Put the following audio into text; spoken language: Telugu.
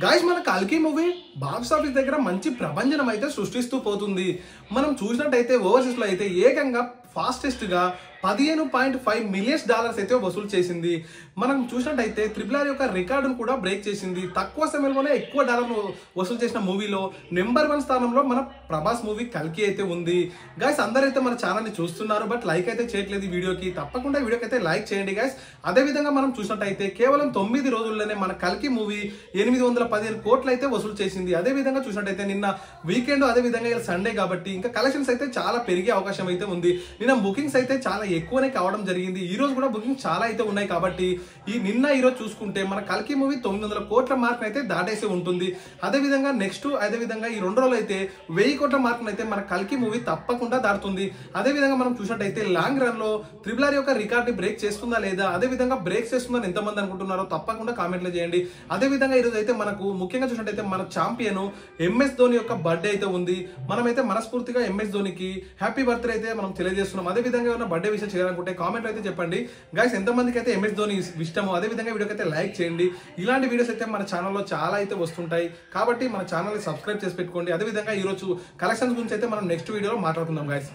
గాయ్స్ మన కల్కి మూవీ బాక్స్ ఆఫీస్ దగ్గర మంచి ప్రభంజనం అయితే సృష్టిస్తూ పోతుంది. మనం చూసినట్టయితే ఓవర్సీస్ లో అయితే ఏకంగా ఫాస్టెస్ట్ గా $15.5 మిలియన్ అయితే వసూలు చేసింది. మనం చూసినట్టయితే RRR యొక్క రికార్డును కూడా బ్రేక్ చేసింది. తక్కువ సమయంలోనే ఎక్కువ డాలర్ను వసూలు చేసిన మూవీలో నెంబర్ 1 స్థానంలో మన ప్రభాస్ మూవీ కల్కి అయితే ఉంది. గైస్ అందరైతే మన ఛానల్ ని చూస్తున్నారు, బట్ లైక్ అయితే చేయట్లేదు ఈ వీడియోకి. తప్పకుండా వీడియోకి అయితే లైక్ చేయండి గైస్. అదే విధంగా మనం చూసినట్టయితే కేవలం 9 రోజుల్లోనే మన కల్కి మూవీ 815 కోట్లు అయితే వసూలు చేసింది. అదే విధంగా చూసినట్టయితే నిన్న వీకెండ్, అదే విధంగా ఇలా సండే కాబట్టి ఇంకా కలెక్షన్స్ అయితే చాలా పెరిగే అవకాశం అయితే ఉంది. నిన్న బుకింగ్స్ అయితే చాలా ఎక్కువనే కావడం జరిగింది. ఈ రోజు కూడా బుకింగ్ చాలా అయితే ఉన్నాయి కాబట్టి ఈ రోజు చూసుకుంటే మన కల్కి మూవీ 900 కోట్ల మార్క్ అయితే దాటేసి ఉంటుంది. అదే విధంగా నెక్స్ట్ ఈ 2 రోజులు అయితే 1000 కోట్ల మార్క్ అయితే మన కల్కి మూవీ తప్పకుండా దాటుతుంది. అదే విధంగా మనం చూసినట్టయితే లాంగ్ రన్ లో RRR యొక్క రికార్డ్ ని బ్రేక్ చేస్తుందా లేదా, అదే విధంగా బ్రేక్ చేస్తుందని ఎంతమంది అనుకుంటున్నారో తప్పకుండా కామెంట్లు చేయండి. అదే విధంగా ఈ రోజు అయితే మనకు ముఖ్యంగా చూసినట్టయితే మన ఛాంపియన్ MS ధోని యొక్క బర్త్డే అయితే ఉంది. మనమైతే మనస్ఫూర్తిగా MS ధోనికి హ్యాపీ బర్త్డే అయితే మనం తెలియజేస్తున్నాం. అదే విధంగా ఉన్న బర్త్డే విషయం చేయాలనుకుంటే కామెంట్ అయితే చెప్పండి గైస్. ఎంతమందికి అయితే MS ధోని ఇష్టమో అదే విధంగా వీడియోకి అయితే లైక్ చేయండి. ఇలాంటి వీడియోస్ అయితే మన ఛానల్లో చాలా అయితే వస్తుంటాయి కాబట్టి మన ఛానల్ ని సబ్స్క్రైబ్ చేసి పెట్టుకోండి. అదే విధంగా ఈ రోజు కలెక్షన్స్ గురించి అయితే మనం నెక్స్ట్ వీడియోలో మాట్లాడుకుందాం గైస్.